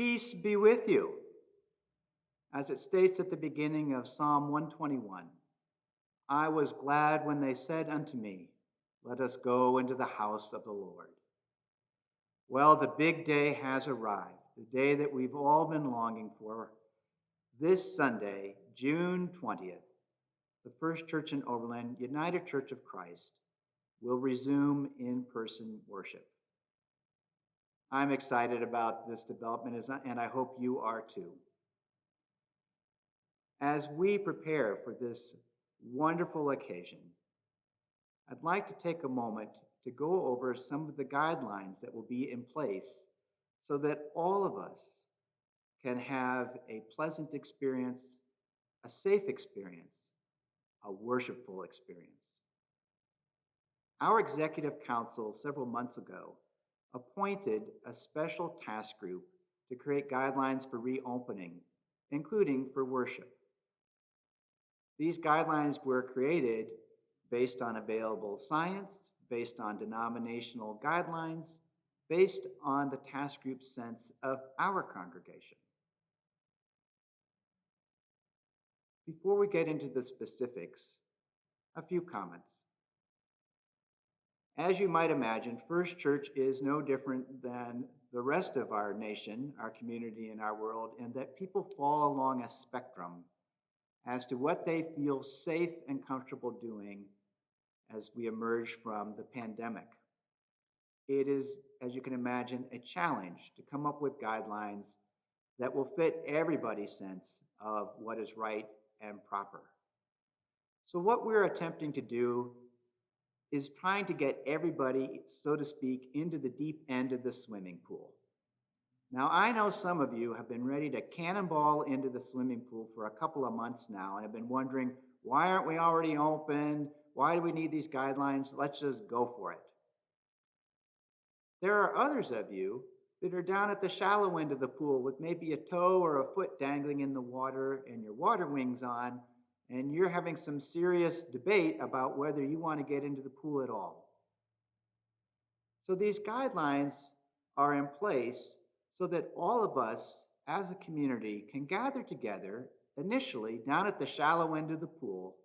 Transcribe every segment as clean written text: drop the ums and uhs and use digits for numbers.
Peace be with you. As it states at the beginning of Psalm 121, I was glad when they said unto me, let us go into the house of the Lord. Well, the big day has arrived, the day that we've all been longing for. This Sunday, June 20th, the First Church in Oberlin, United Church of Christ, will resume in-person worship. I'm excited about this development, and I hope you are too. As we prepare for this wonderful occasion, I'd like to take a moment to go over some of the guidelines that will be in place so that all of us can have a pleasant experience, a safe experience, a worshipful experience. Our executive council several months ago appointed a special task group to create guidelines for reopening, including for worship. These guidelines were created based on available science, based on denominational guidelines, based on the task group's sense of our congregation. Before we get into the specifics, a few comments. As you might imagine, First Church is no different than the rest of our nation, our community, and our world, in that people fall along a spectrum as to what they feel safe and comfortable doing as we emerge from the pandemic. It is, as you can imagine, a challenge to come up with guidelines that will fit everybody's sense of what is right and proper. So what we're attempting to do is trying to get everybody, so to speak, into the deep end of the swimming pool. Now, I know some of you have been ready to cannonball into the swimming pool for a couple of months now and have been wondering, why aren't we already open? Why do we need these guidelines? Let's just go for it. There are others of you that are down at the shallow end of the pool with maybe a toe or a foot dangling in the water and your water wings on, and you're having some serious debate about whether you want to get into the pool at all. So these guidelines are in place so that all of us as a community can gather together initially down at the shallow end of the pool,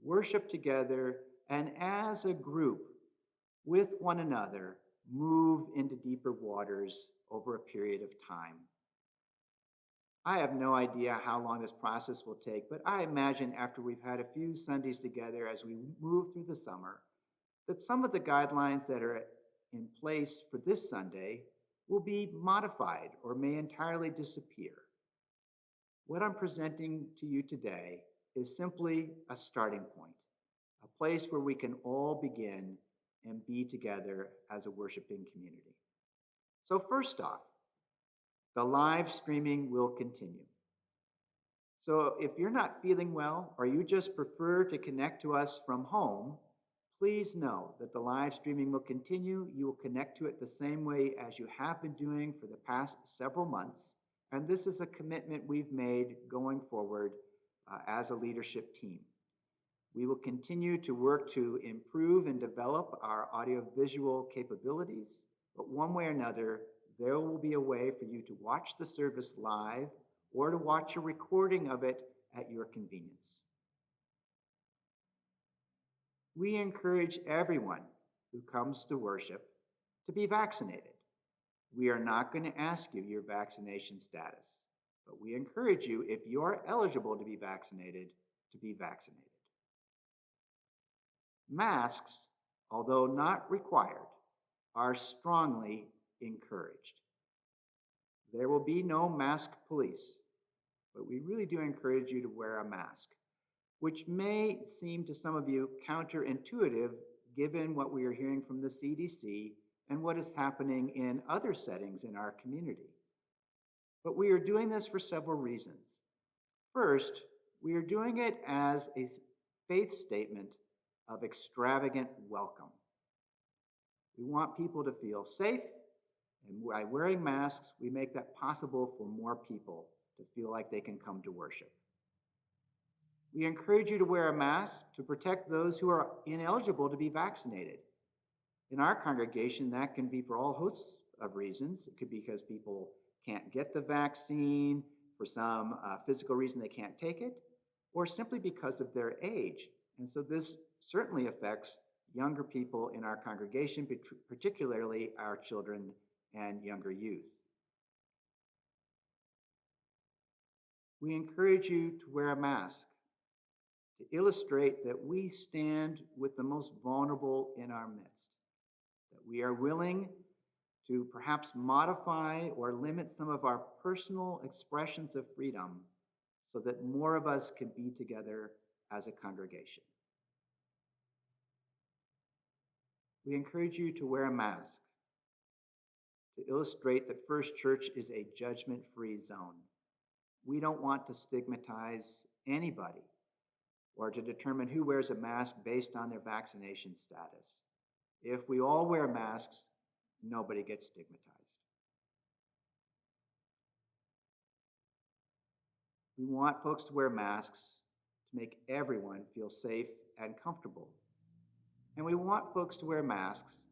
worship together, and as a group with one another, move into deeper waters over a period of time. I have no idea how long this process will take, but I imagine after we've had a few Sundays together as we move through the summer, that some of the guidelines that are in place for this Sunday will be modified or may entirely disappear. What I'm presenting to you today is simply a starting point, a place where we can all begin and be together as a worshiping community. So first off, the live streaming will continue. So if you're not feeling well or you just prefer to connect to us from home, please know that the live streaming will continue. You will connect to it the same way as you have been doing for the past several months. And this is a commitment we've made going forward as a leadership team. We will continue to work to improve and develop our audiovisual capabilities, but one way or another, there will be a way for you to watch the service live or to watch a recording of it at your convenience. We encourage everyone who comes to worship to be vaccinated. We are not going to ask you your vaccination status, but we encourage you, if you are eligible to be vaccinated, to be vaccinated. Masks, although not required, are strongly encouraged. There will be no mask police, but we really do encourage you to wear a mask, which may seem to some of you counterintuitive given what we are hearing from the CDC and what is happening in other settings in our community. But we are doing this for several reasons. First, we are doing it as a faith statement of extravagant welcome. We want people to feel safe, and by wearing masks, we make that possible for more people to feel like they can come to worship. We encourage you to wear a mask to protect those who are ineligible to be vaccinated. In our congregation, that can be for all hosts of reasons. It could be because people can't get the vaccine, for some physical reason they can't take it, or simply because of their age. And so this certainly affects younger people in our congregation, particularly our children and younger youth. We encourage you to wear a mask to illustrate that we stand with the most vulnerable in our midst, that we are willing to perhaps modify or limit some of our personal expressions of freedom so that more of us can be together as a congregation. We encourage you to wear a mask to illustrate that First Church is a judgment-free zone. We don't want to stigmatize anybody or to determine who wears a mask based on their vaccination status. If we all wear masks, nobody gets stigmatized. We want folks to wear masks to make everyone feel safe and comfortable. And we want folks to wear masks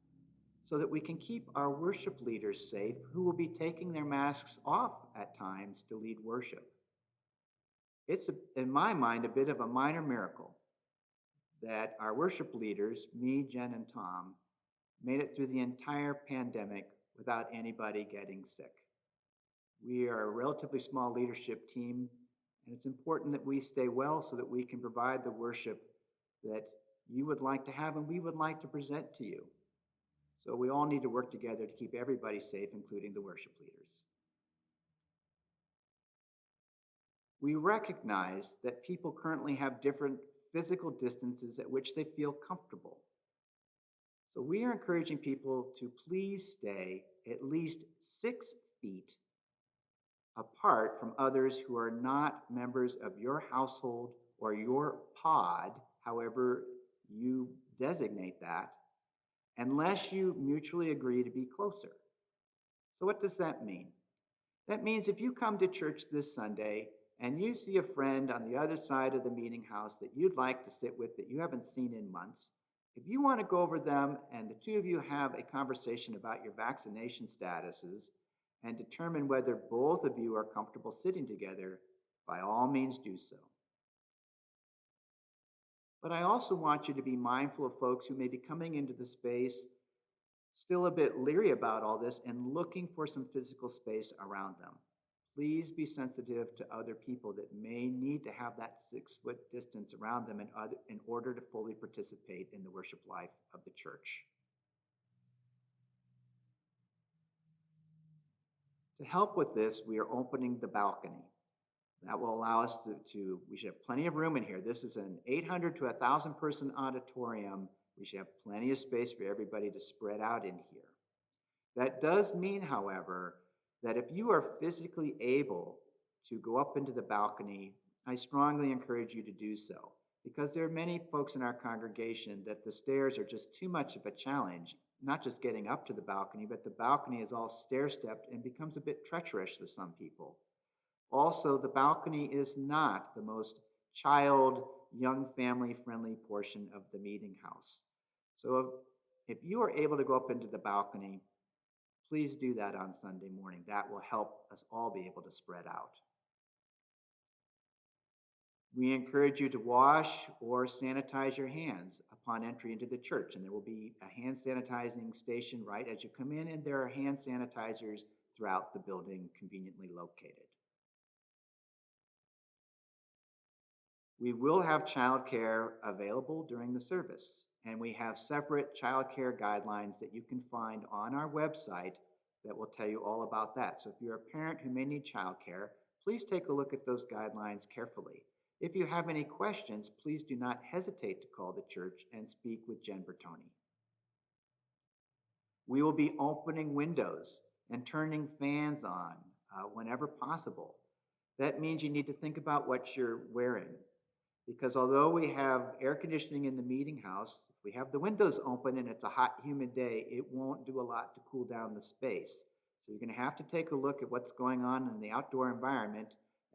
so that we can keep our worship leaders safe who will be taking their masks off at times to lead worship. It's, in my mind, a bit of a minor miracle that our worship leaders, me, Jen, and Tom, made it through the entire pandemic without anybody getting sick. We are a relatively small leadership team, and it's important that we stay well so that we can provide the worship that you would like to have and we would like to present to you. So we all need to work together to keep everybody safe, including the worship leaders. We recognize that people currently have different physical distances at which they feel comfortable. So we are encouraging people to please stay at least 6 feet apart from others who are not members of your household or your pod, however you designate that, unless you mutually agree to be closer. So what does that mean? That means if you come to church this Sunday and you see a friend on the other side of the meeting house that you'd like to sit with that you haven't seen in months, if you want to go over them and the two of you have a conversation about your vaccination statuses and determine whether both of you are comfortable sitting together, by all means do so. But I also want you to be mindful of folks who may be coming into the space still a bit leery about all this and looking for some physical space around them. Please be sensitive to other people that may need to have that 6-foot distance around them in order to fully participate in the worship life of the church. To help with this, we are opening the balcony. That will allow us we should have plenty of room in here. This is an 800 to 1,000 person auditorium. We should have plenty of space for everybody to spread out in here. That does mean, however, that if you are physically able to go up into the balcony, I strongly encourage you to do so, because there are many folks in our congregation that the stairs are just too much of a challenge, not just getting up to the balcony, but the balcony is all stair-stepped and becomes a bit treacherous for some people. Also, the balcony is not the most child, young family-friendly portion of the meeting house. So if you are able to go up into the balcony, please do that on Sunday morning. That will help us all be able to spread out. We encourage you to wash or sanitize your hands upon entry into the church, and there will be a hand sanitizing station right as you come in, and there are hand sanitizers throughout the building conveniently located. We will have childcare available during the service, and we have separate childcare guidelines that you can find on our website that will tell you all about that. So if you're a parent who may need childcare, please take a look at those guidelines carefully. If you have any questions, please do not hesitate to call the church and speak with Jen Bertoni. We will be opening windows and turning fans on whenever possible. That means you need to think about what you're wearing, because although we have air conditioning in the meeting house, if we have the windows open and it's a hot, humid day, it won't do a lot to cool down the space. So you're going to have to take a look at what's going on in the outdoor environment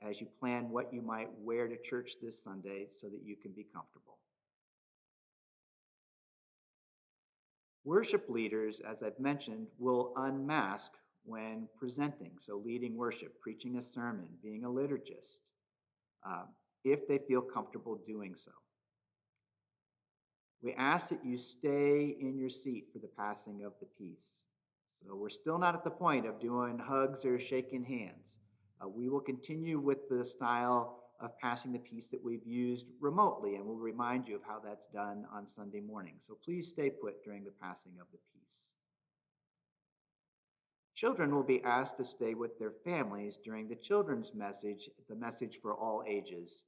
as you plan what you might wear to church this Sunday so that you can be comfortable. Worship leaders, as I've mentioned, will unmask when presenting, so leading worship, preaching a sermon, being a liturgist, uh, if they feel comfortable doing so. We ask that you stay in your seat for the passing of the peace. So we're still not at the point of doing hugs or shaking hands. We will continue with the style of passing the peace that we've used remotely, and we'll remind you of how that's done on Sunday morning. So please stay put during the passing of the peace. Children will be asked to stay with their families during the children's message, the message for all ages.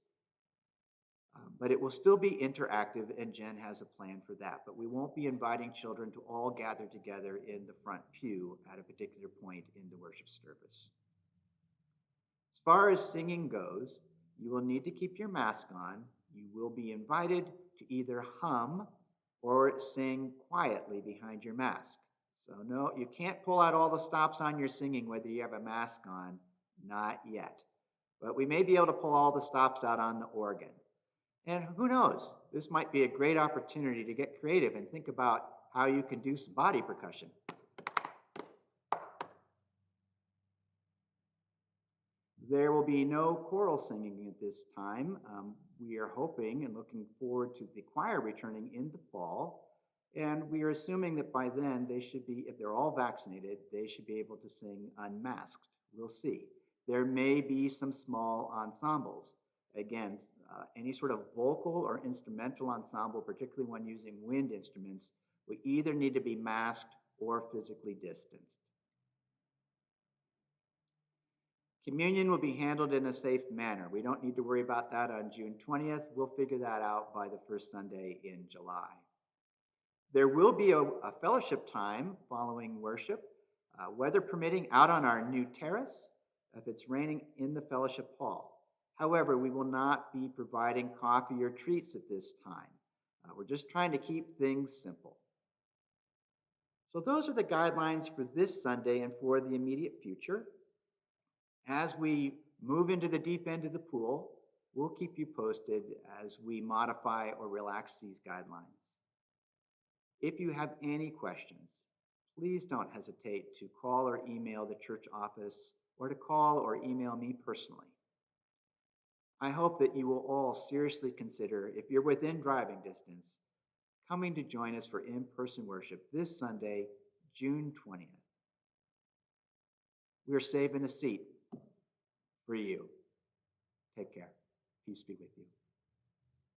But it will still be interactive, and Jen has a plan for that. But we won't be inviting children to all gather together in the front pew at a particular point in the worship service. As far as singing goes, you will need to keep your mask on. You will be invited to either hum or sing quietly behind your mask. So no, you can't pull out all the stops on your singing whether you have a mask on, not yet. But we may be able to pull all the stops out on the organ. And who knows, this might be a great opportunity to get creative and think about how you can do some body percussion. There will be no choral singing at this time. We are hoping and looking forward to the choir returning in the fall. And we are assuming that by then they should be, if they're all vaccinated, they should be able to sing unmasked. We'll see. There may be some small ensembles. Again, any sort of vocal or instrumental ensemble, particularly when using wind instruments, will either need to be masked or physically distanced. Communion will be handled in a safe manner. We don't need to worry about that on June 20th. We'll figure that out by the first Sunday in July. There will be a fellowship time following worship, weather permitting, out on our new terrace, if it's raining, in the fellowship hall. However, we will not be providing coffee or treats at this time. We're just trying to keep things simple. So those are the guidelines for this Sunday and for the immediate future. As we move into the deep end of the pool, we'll keep you posted as we modify or relax these guidelines. If you have any questions, please don't hesitate to call or email the church office or to call or email me personally. I hope that you will all seriously consider, if you're within driving distance, coming to join us for in-person worship this Sunday, June 20th. We're saving a seat for you. Take care. Peace be with you.